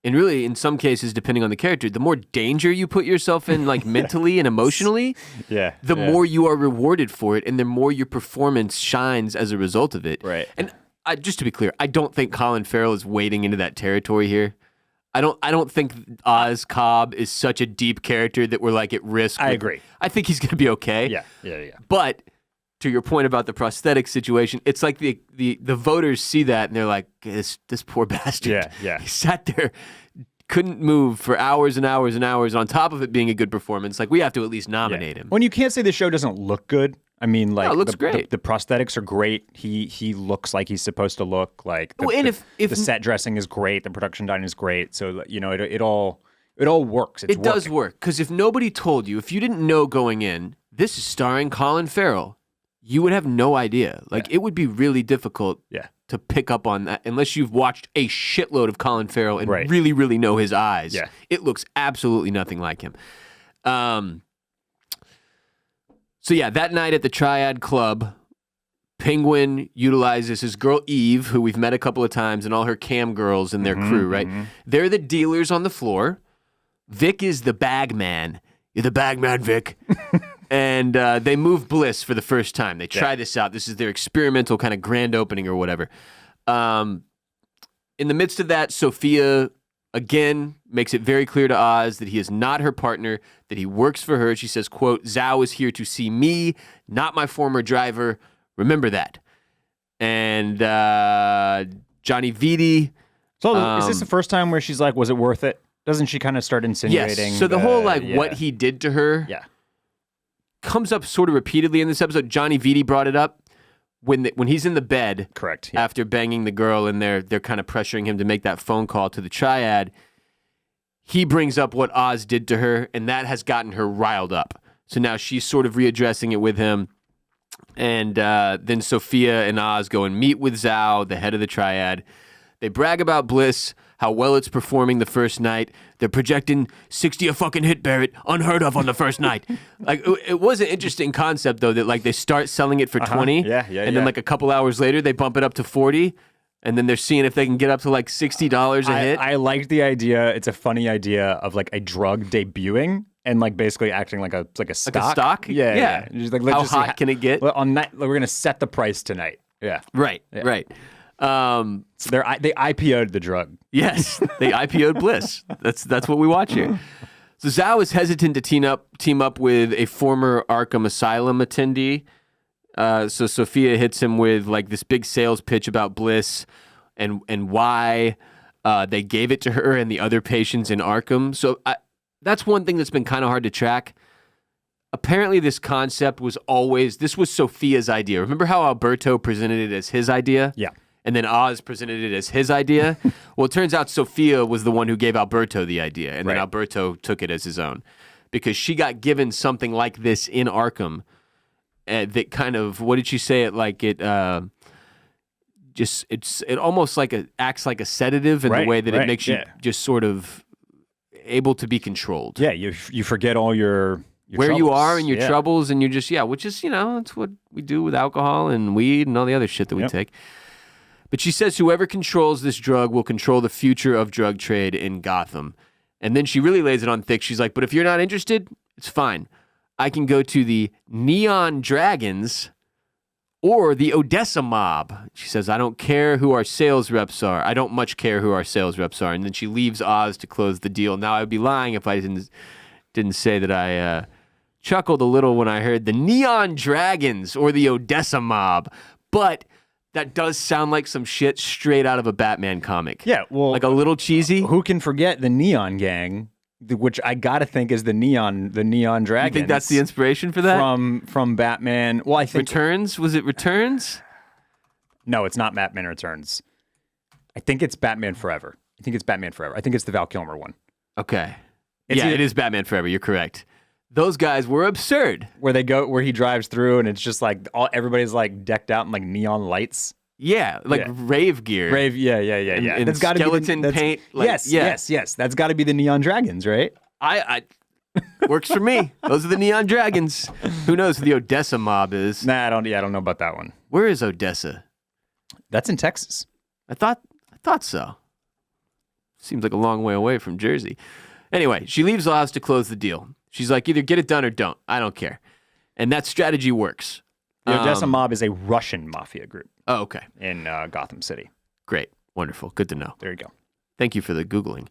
and really, in some cases, depending on the character, the more danger you put yourself in, like mentally and emotionally, the more you are rewarded for it, and the more your performance shines as a result of it. Right. And just to be clear, I don't think Colin Farrell is wading into that territory here. I don't think Oz Cobb is such a deep character that we're like at risk. I agree. I think he's going to be okay. Yeah. But to your point about the prosthetic situation, it's like the voters see that and they're like, this poor bastard. Yeah. He sat there, couldn't move for hours and hours and hours. On top of it being a good performance, like we have to at least nominate him. When you can't say the show doesn't look good. I mean, like it looks great. The prosthetics are great. He looks like he's supposed to look. Like if the set dressing is great, the production design is great. So it all works. It does work because if nobody told you, if you didn't know going in, this is starring Colin Farrell, you would have no idea. Like it would be really difficult. To pick up on that unless you've watched a shitload of Colin Farrell and really, really know his eyes. Yeah. It looks absolutely nothing like him. So yeah, that night at the Triad Club, Penguin utilizes his girl Eve, who we've met a couple of times, and all her cam girls and their crew, right? They're the dealers on the floor. Vic is the bag man. You're the bag man, Vic. And they move Bliss for the first time. They try this out. This is their experimental kind of grand opening or whatever. In the midst of that, Sophia, again, makes it very clear to Oz that he is not her partner, that he works for her. She says, quote, Zhao is here to see me, not my former driver. Remember that. And Johnny Vitti. So is this the first time where she's like, was it worth it? Doesn't she kind of start insinuating? Yes. So the whole, what he did to her comes up sort of repeatedly in this episode. Johnny Vitti brought it up when he's in the bed. Correct. After banging the girl and they're kind of pressuring him to make that phone call to the Triad. He brings up what Oz did to her, and that has gotten her riled up. So now she's sort of readdressing it with him. And then Sophia and Oz go and meet with Zhao, the head of the Triad. They brag about Bliss, how well it's performing the first night. They're projecting 60 a fucking hit, Barrett, unheard of on the first night. Like it was an interesting concept though that like they start selling it for 20, and then like a couple hours later they bump it up to 40, and then they're seeing if they can get up to like $60 a hit. I liked the idea. It's a funny idea of like a drug debuting and like basically acting like a stock. Like a stock? Yeah. Just like, how hot can it get? On night, we're gonna set the price tonight. Yeah. Right. So they IPO'd the drug. Yes, they IPO'd Bliss. That's what we watch here. So Zhao is hesitant to team up with a former Arkham Asylum attendee. So Sophia hits him with like this big sales pitch about Bliss and why they gave it to her and the other patients in Arkham. So that's one thing that's been kind of hard to track. Apparently, this concept was Sophia's idea. Remember how Alberto presented it as his idea? Yeah. And then Oz presented it as his idea. Well, it turns out Sophia was the one who gave Alberto the idea, and then Alberto took it as his own because she got given something like this in Arkham. That kind of, what did she say? It like it almost like acts like a sedative in the way that it makes you just sort of able to be controlled. Yeah, you forget all your where troubles. you are and your troubles, and you just which is it's what we do with alcohol and weed and all the other shit that we take. But she says whoever controls this drug will control the future of drug trade in Gotham. And then she really lays it on thick. She's like, but if you're not interested, it's fine. I can go to the Neon Dragons or the Odessa Mob. She says, I don't care who our sales reps are. I don't much care who our sales reps are. And then she leaves Oz to close the deal. Now, I would be lying if I didn't say that I chuckled a little when I heard the Neon Dragons or the Odessa Mob. But that does sound like some shit straight out of a Batman comic. Yeah, well, like a little cheesy. Who can forget the Neon Gang, which I gotta think is the Neon Dragons. You think that's the inspiration for that? From Batman. Well, I think Returns. Was it Returns? No, it's not Batman Returns. I think it's Batman Forever. I think it's the Val Kilmer one. Okay. It is Batman Forever. You're correct. Those guys were absurd. Where he drives through and it's just like everybody's like decked out in like neon lights. Yeah, rave gear. Yeah. And that's got skeleton paint. Yes. That's got to be the Neon Dragons, right? I works for me. Those are the Neon Dragons. Who knows who the Odessa Mob is? Nah, I don't know about that one. Where is Odessa? That's in Texas. I thought so. Seems like a long way away from Jersey. Anyway, she leaves Oz to close the deal. She's like, either get it done or don't. I don't care. And that strategy works. The Odessa Mob is a Russian mafia group. Oh, okay. In Gotham City. Great. Wonderful. Good to know. There you go. Thank you for the Googling.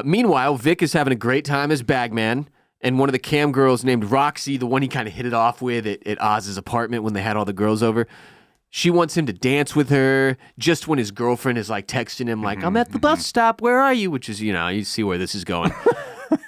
Meanwhile, Vic is having a great time as bagman, and one of the cam girls named Roxy, the one he kind of hit it off with at Oz's apartment when they had all the girls over, she wants him to dance with her just when his girlfriend is like texting him like, I'm at the bus stop, where are you? Which is, you see where this is going.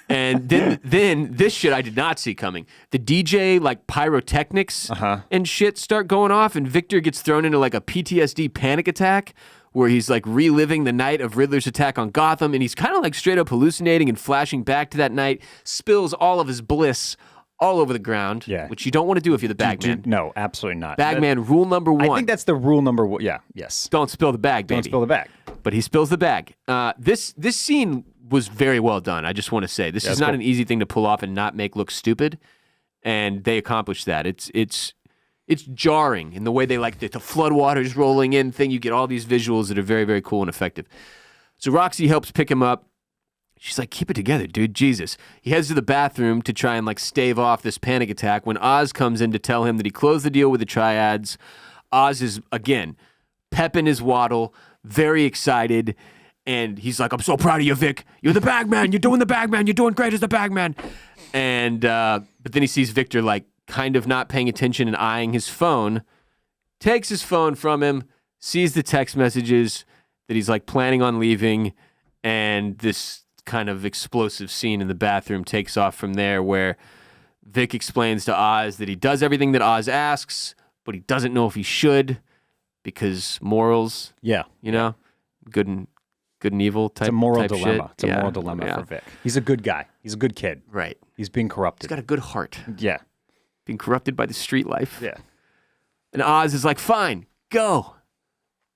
And then this shit I did not see coming. The DJ, like pyrotechnics and shit start going off, and Victor gets thrown into like a PTSD panic attack where he's like reliving the night of Riddler's attack on Gotham, and he's kind of like straight up hallucinating and flashing back to that night, spills all of his bliss all over the ground, which you don't want to do if you're the bagman. No, absolutely not. Bagman, rule number one. I think that's the rule number one. Yeah, yes. Don't spill the bag, baby. Don't spill the bag. But he spills the bag. This scene was very well done, I just want to say. This is not an easy thing to pull off and not make look stupid, and they accomplished that. It's jarring in the way they like the floodwaters rolling in thing. You get all these visuals that are very, very cool and effective. So Roxy helps pick him up. She's like, keep it together, dude. Jesus. He heads to the bathroom to try and like stave off this panic attack when Oz comes in to tell him that he closed the deal with the triads. Oz is, again, pepping his waddle, very excited. And he's like, I'm so proud of you, Vic. You're the bagman. You're doing the bagman. You're doing great as the bagman. And, but then he sees Victor like kind of not paying attention and eyeing his phone, takes his phone from him, sees the text messages that he's like planning on leaving, and this kind of explosive scene in the bathroom takes off from there where Vic explains to Oz that he does everything that Oz asks, but he doesn't know if he should because morals, good and evil type. It's a moral type dilemma. Shit. It's a moral dilemma for Vic. He's a good guy. He's a good kid. Right. He's being corrupted. He's got a good heart. Yeah. Being corrupted by the street life. Yeah. And Oz is like, fine, go.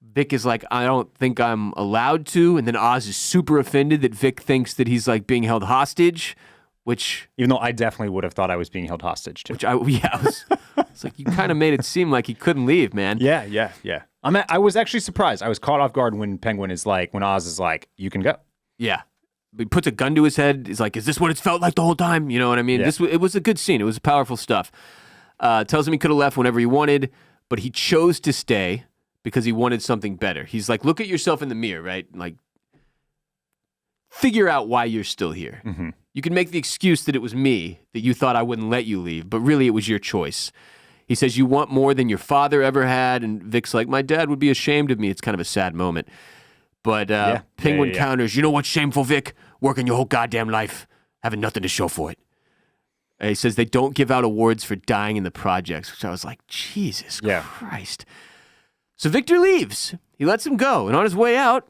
Vic is like, I don't think I'm allowed to. And then Oz is super offended that Vic thinks that he's like being held hostage, which... Even though I definitely would have thought I was being held hostage too. It's like, you kind of made it seem like he couldn't leave, man. Yeah. I was actually surprised. I was caught off guard when when Oz is like, you can go. Yeah. He puts a gun to his head. He's like, is this what it's felt like the whole time? You know what I mean? Yeah. It was a good scene. It was powerful stuff. Tells him he could have left whenever he wanted, but he chose to stay because he wanted something better. He's like, look at yourself in the mirror, right? Like, figure out why you're still here. Mm-hmm. You can make the excuse that it was me, that you thought I wouldn't let you leave, but really it was your choice. He says, you want more than your father ever had, and Vic's like, my dad would be ashamed of me. It's kind of a sad moment. But Penguin counters, you know what's shameful, Vic? Working your whole goddamn life, having nothing to show for it. He says they don't give out awards for dying in the projects, which I was like, Jesus Christ. So Victor leaves. He lets him go. And on his way out,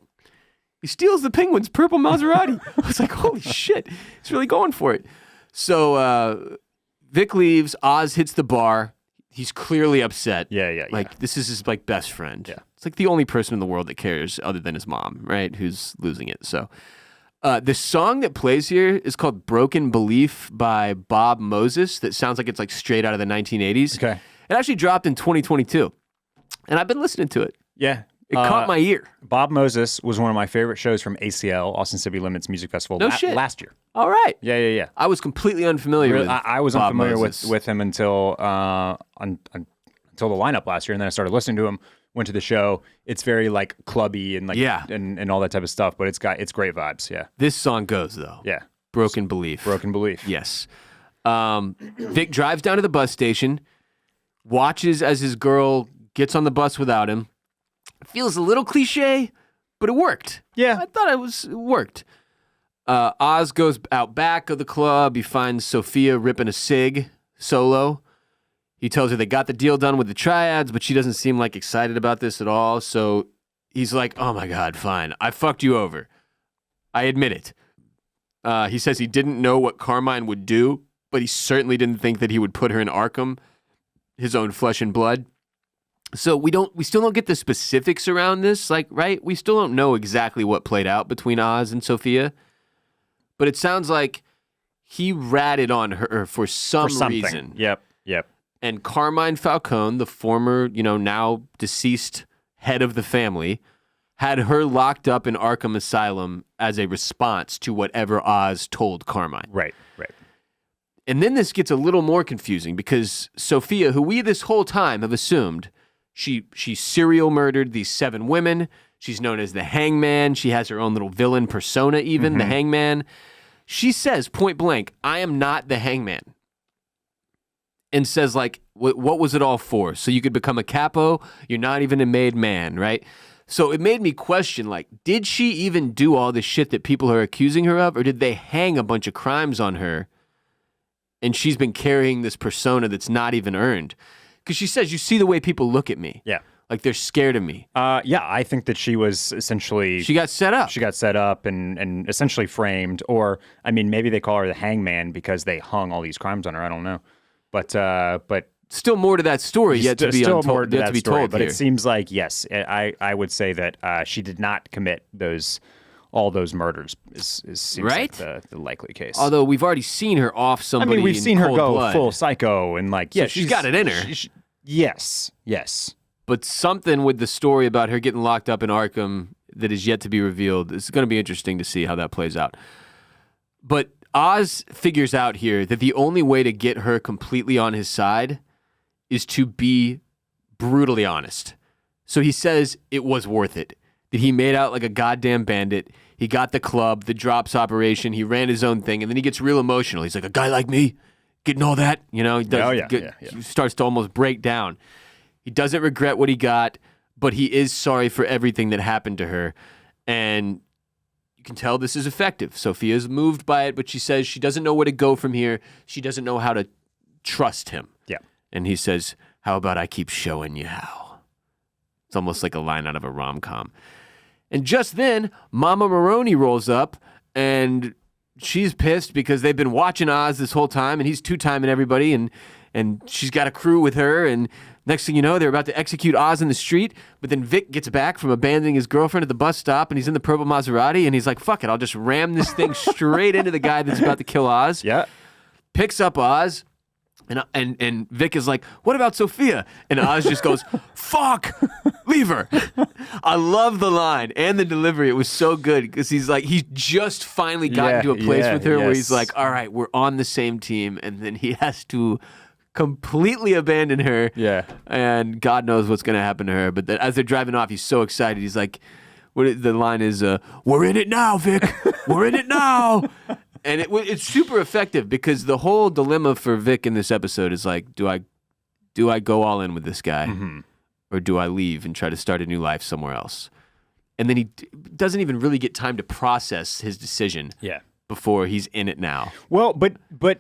he steals the Penguin's purple Maserati. I was like, holy shit. He's really going for it. So Vic leaves. Oz hits the bar. He's clearly upset. Yeah. Like, this is his like best friend. Yeah. It's like the only person in the world that cares other than his mom, right? Who's losing it. So the song that plays here is called Broken Belief by Bob Moses. That sounds like it's like straight out of the 1980s. Okay. It actually dropped in 2022. And I've been listening to it. Yeah. It caught my ear. Bob Moses was one of my favorite shows from ACL, Austin City Limits Music Festival, last year. All right. Yeah. I was completely unfamiliar with I was Bob unfamiliar Moses. with him until until the lineup last year, and then I started listening to him. Went to the show. It's very like clubby and like and all that type of stuff, but it's great vibes. Yeah. This song goes though. Yeah. Broken Belief. Broken Belief. Yes. Vic drives down to the bus station, watches as his girl gets on the bus without him. Feels a little cliche, but it worked. Yeah. I thought it worked. Oz goes out back of the club. He finds Sophia ripping a cig solo. He tells her they got the deal done with the triads, but she doesn't seem like excited about this at all. So he's like, oh my God, fine. I fucked you over. I admit it. He says he didn't know what Carmine would do, but he certainly didn't think that he would put her in Arkham, his own flesh and blood. So we still don't get the specifics around this, like, right? We still don't know exactly what played out between Oz and Sophia, but it sounds like he ratted on her for some reason. Yep. And Carmine Falcone, the former, now deceased head of the family, had her locked up in Arkham Asylum as a response to whatever Oz told Carmine. Right. And then this gets a little more confusing because Sophia, who we this whole time have assumed, she serial murdered these 7 women. She's known as the Hangman. She has her own little villain persona, even the Hangman. She says point blank, "I am not the Hangman." And says, like, what was it all for? So you could become a capo? You're not even a made man, right? So it made me question, like, did she even do all the shit that people are accusing her of? Or did they hang a bunch of crimes on her? And she's been carrying this persona that's not even earned. Because she says, you see the way people look at me. Yeah. Like they're scared of me. Yeah, I think that she was essentially... She got set up. She got set up and essentially framed. Or, I mean, maybe they call her the Hangman because they hung all these crimes on her. I don't know. But still more to that story yet to be untold. More to that story, told but here. it seems like, yes, I would say that she did not commit all those murders. Seems right? like the likely case. Although we've already seen her off somebody. I mean, we've in seen her cold go blood. full psycho and like, yeah, So she's got it in her. Yes. But something with the story about her getting locked up in Arkham that is yet to be revealed. It's going to be interesting to see how that plays out. But Oz figures out here that the only way to get her completely on his side is to be brutally honest. So he says it was worth it. That he made out like a goddamn bandit. He got the club, the drops operation. He ran his own thing. And then he gets real emotional. He's like, a guy like me getting all that? You know, he does, he starts to almost break down. He doesn't regret what he got, but he is sorry for everything that happened to her. And you can tell this is effective. Sophia's moved by it, but she says she doesn't know where to go from here. She doesn't know how to trust him. Yeah. And he says, how about I keep showing you how? It's almost like a line out of a rom-com. And just then, Mama Maroney rolls up, and she's pissed because they've been watching Oz this whole time, and he's two-timing everybody, and she's got a crew with her, and next thing you know, they're about to execute Oz in the street, but then Vic gets back from abandoning his girlfriend at the bus stop, and he's in the purple Maserati, and he's like, fuck it, I'll just ram this thing straight into the guy that's about to kill Oz. Yeah. Picks up Oz, and Vic is like, what about Sophia? And Oz just goes, fuck, leave her. I love the line and the delivery. It was so good because he's just finally gotten to a place with her where he's like, all right, we're on the same team, and then he has to completely abandon her. Yeah. And God knows what's going to happen to her. But as they're driving off, he's so excited. He's like, the line is, we're in it now, Vic. We're in it now. And it's super effective because the whole dilemma for Vic in this episode is like, do I go all in with this guy or do I leave and try to start a new life somewhere else? And then he doesn't even really get time to process his decision before he's in it now. Well, but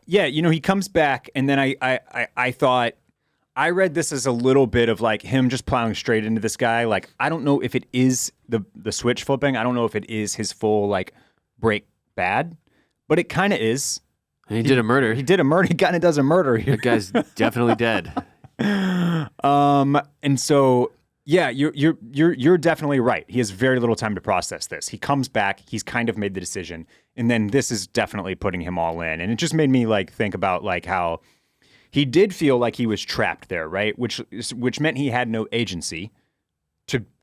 yeah, you know, he comes back, and then I thought, I read this as a little bit of like him just plowing straight into this guy. Like, I don't know if it is the switch flipping. I don't know if it is his full like break bad, but it kind of is. And he did a murder. He did a murder. He kind of does a murder here. That guy's definitely dead. And so yeah, you're definitely right. He has very little time to process this. He comes back, he's kind of made the decision, and then this is definitely putting him all in. And it just made me like think about like how he did feel like he was trapped there, right? Which meant he had no agency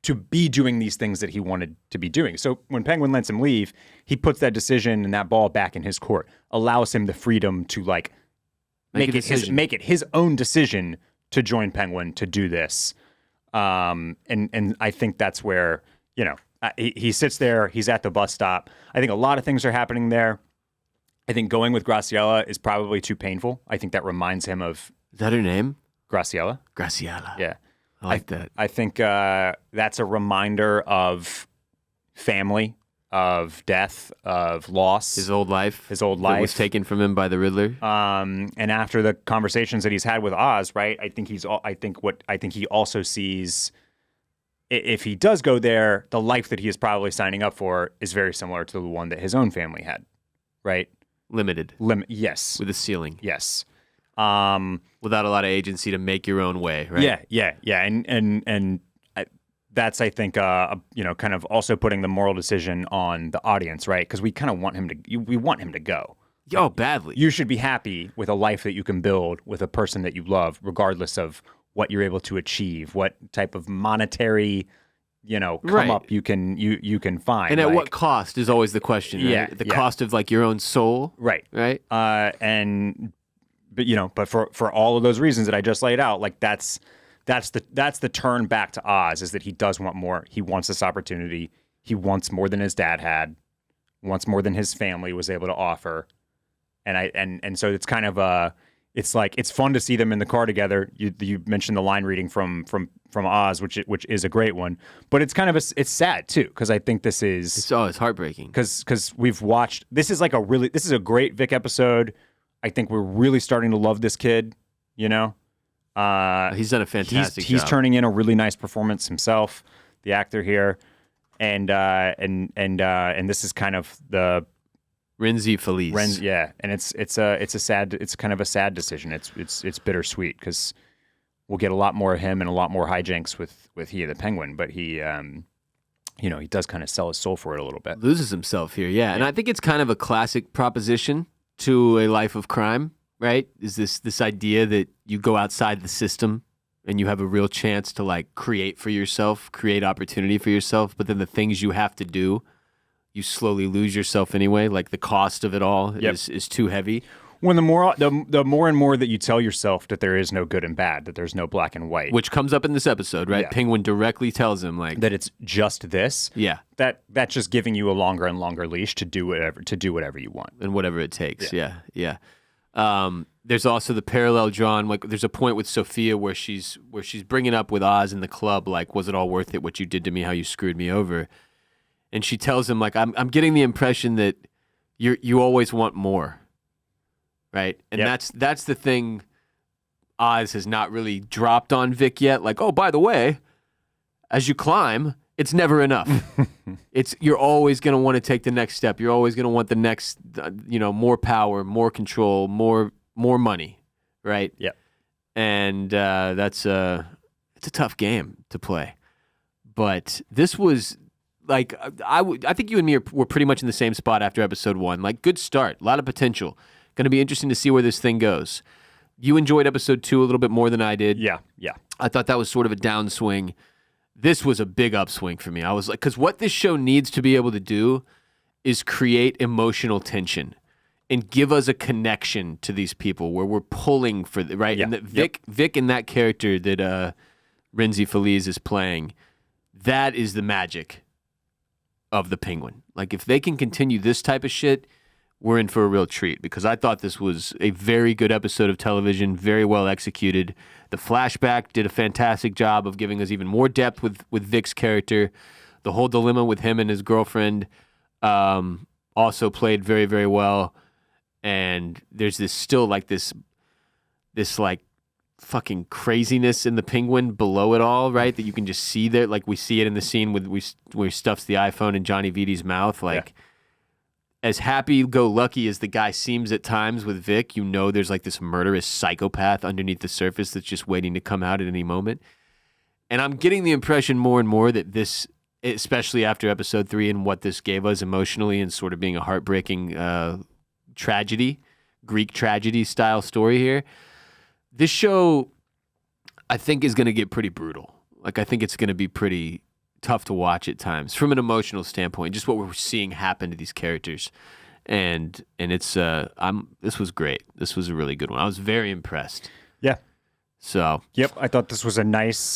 to be doing these things that he wanted to be doing. So when Penguin lets him leave, he puts that decision and that ball back in his court, allows him the freedom to like make it his own decision to join Penguin to do this. And I think that's where, you know, he sits there, he's at the bus stop. I think a lot of things are happening there. I think going with Graciela is probably too painful. I think that reminds him of... Is that her name? Graciela. Graciela. Yeah. I like that. I think that's a reminder of family, of death, of loss. His old life. His old That life. was taken from him by the Riddler. And after the conversations that he's had with Oz, right? I think he also sees, if he does go there, the life that he is probably signing up for is very similar to the one that his own family had, right? Limited. Yes. With a ceiling. Yes. Without a lot of agency to make your own way, right? Yeah. And that's, I think, you know, kind of also putting the moral decision on the audience, right? Because we kind of want him to go. Oh, badly. You should be happy with a life that you can build with a person that you love, regardless of what you're able to achieve, what type of monetary, you know, come up you can find. And at what cost is always the question, right? Yeah, The cost of like your own soul. Right. Right? But you know, but for all of those reasons that I just laid out, like that's that's the turn back to Oz, is that he does want more. He wants this opportunity. He wants more than his dad had, wants more than his family was able to offer. And so it's kind of it's like, it's fun to see them in the car together. You mentioned the line reading from Oz, which is a great one, but it's kind of it's sad too, because I think this is it's heartbreaking because we've watched, this is a great Vic episode. I think we're really starting to love this kid. You know, he's done a fantastic job. He's turning in a really nice performance himself, the actor here, and this is kind of the Renzi Feliz. Yeah, and it's kind of a sad decision. It's bittersweet because we'll get a lot more of him and a lot more hijinks with he the Penguin, but he he does kind of sell his soul for it a little bit. Loses himself here, yeah. And I think it's kind of a classic proposition to a life of crime, right? Is this idea that you go outside the system and you have a real chance to like create for yourself, create opportunity for yourself, but then the things you have to do, you slowly lose yourself anyway. Like the cost of it all is too heavy. When the more and more that you tell yourself that there is no good and bad, that there's no black and white, which comes up in this episode, right? Yeah. Penguin directly tells him like that it's just this. Yeah, that's just giving you a longer and longer leash to do whatever you want and whatever it takes. Yeah. There's also the parallel drawn. Like there's a point with Sophia where she's bringing up with Oz in the club, like, was it all worth it? What you did to me? How you screwed me over? And she tells him like, I'm getting the impression that you always want more. Right. And that's the thing Oz has not really dropped on Vic yet. Like, oh, by the way, as you climb, it's never enough. You're always going to want to take the next step. You're always going to want the next, more power, more control, more money. Right. Yeah. And it's a tough game to play. But this was like, I think you and me were pretty much in the same spot after episode 1. Like, good start, a lot of potential. Going to be interesting to see where this thing goes. You enjoyed episode 2 a little bit more than I did. Yeah. I thought that was sort of a downswing. This was a big upswing for me. I was like, because what this show needs to be able to do is create emotional tension and give us a connection to these people where we're pulling for the right. Yeah. And that Vic and that character that Renzi Feliz is playing, that is the magic of the Penguin. Like if they can continue this type of shit, we're in for a real treat, because I thought this was a very good episode of television, very well executed. The flashback did a fantastic job of giving us even more depth with Vic's character. The whole dilemma with him and his girlfriend also played very, very well. And there's this like fucking craziness in the Penguin below it all, right? That you can just see there. Like we see it in the scene where he stuffs the iPhone in Johnny Viti's mouth. Like, as happy-go-lucky as the guy seems at times with Vic, there's like this murderous psychopath underneath the surface that's just waiting to come out at any moment. And I'm getting the impression more and more that this, especially after episode 3 and what this gave us emotionally and sort of being a heartbreaking tragedy, Greek tragedy style story here, this show, I think, is going to get pretty brutal. Like, I think it's going to be pretty tough to watch at times from an emotional standpoint, just what we're seeing happen to these characters. And it's this was great. This was a really good one. I was very impressed. Yeah. So yep, I thought this was a nice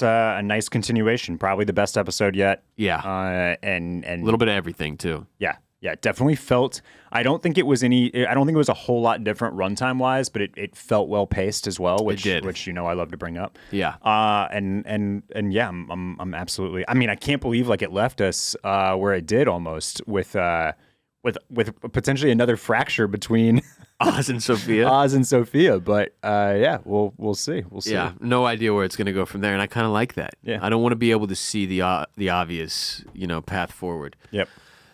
continuation. Probably the best episode yet. Yeah. And a little bit of everything too. Yeah, definitely felt. I don't think it was a whole lot different runtime wise, but it felt well paced as well, which I love to bring up. Yeah. And yeah, I'm absolutely. I mean, I can't believe like it left us where it did almost with potentially another fracture between Oz and Sophia. But yeah, we'll see. We'll see. Yeah, no idea where it's going to go from there, and I kind of like that. Yeah. I don't want to be able to see the obvious, path forward. Yep.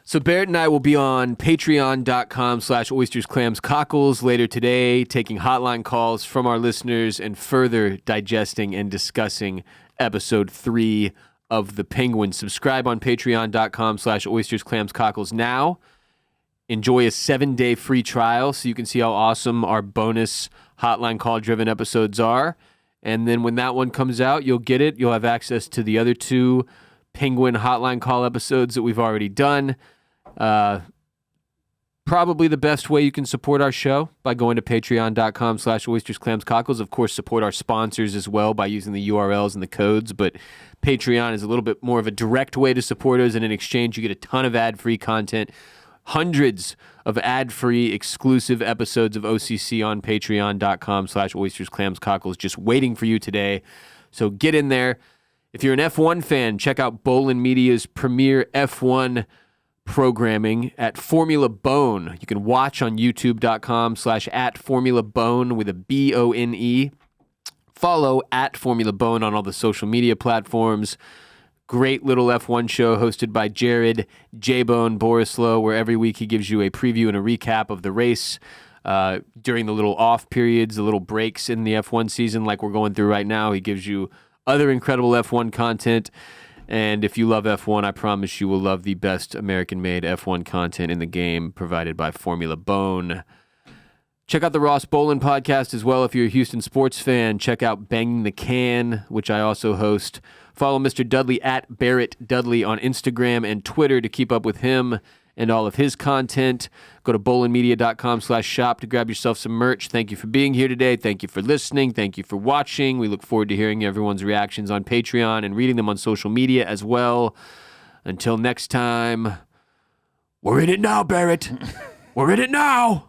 So Barrett and I will be on patreon.com/oystersclamscockles later today, taking hotline calls from our listeners and further digesting and discussing episode 3 of The Penguin. Subscribe on patreon.com/oystersclamscockles now. Enjoy a 7-day free trial so you can see how awesome our bonus hotline call-driven episodes are. And then when that one comes out, you'll get it. You'll have access to the other 2 Penguin hotline call episodes that we've already done. probably the best way you can support our show by going to patreon.com/oysters, clams, cockles. Of course, support our sponsors as well by using the URLs and the codes, but Patreon is a little bit more of a direct way to support us, and in exchange, you get a ton of ad-free content, hundreds of ad-free exclusive episodes of OCC on patreon.com/oysters, clams, cockles just waiting for you today. So get in there. If you're an F1 fan, check out Bolin Media's premier F1 programming at Formula Bone. You can watch on youtube.com/@FormulaBone with a BONE. Follow @FormulaBone on all the social media platforms. Great little F1 show hosted by Jared J-Bone Borislow, where every week he gives you a preview and a recap of the race during the little off periods, the little breaks in the F1 season like we're going through right now. He gives you other incredible F1 content. And if you love F1, I promise you will love the best American-made F1 content in the game provided by Formula Bone. Check out the Ross Bolin podcast as well if you're a Houston sports fan. Check out Banging the Can, which I also host. Follow Mr. Dudley at Barrett Dudley on Instagram and Twitter to keep up with him and all of his content. Go to bolinmedia.com/shop to grab yourself some merch. Thank you for being here today. Thank you for listening. Thank you for watching. We look forward to hearing everyone's reactions on Patreon and reading them on social media as well. Until next time, we're in it now, Barrett. We're in it now.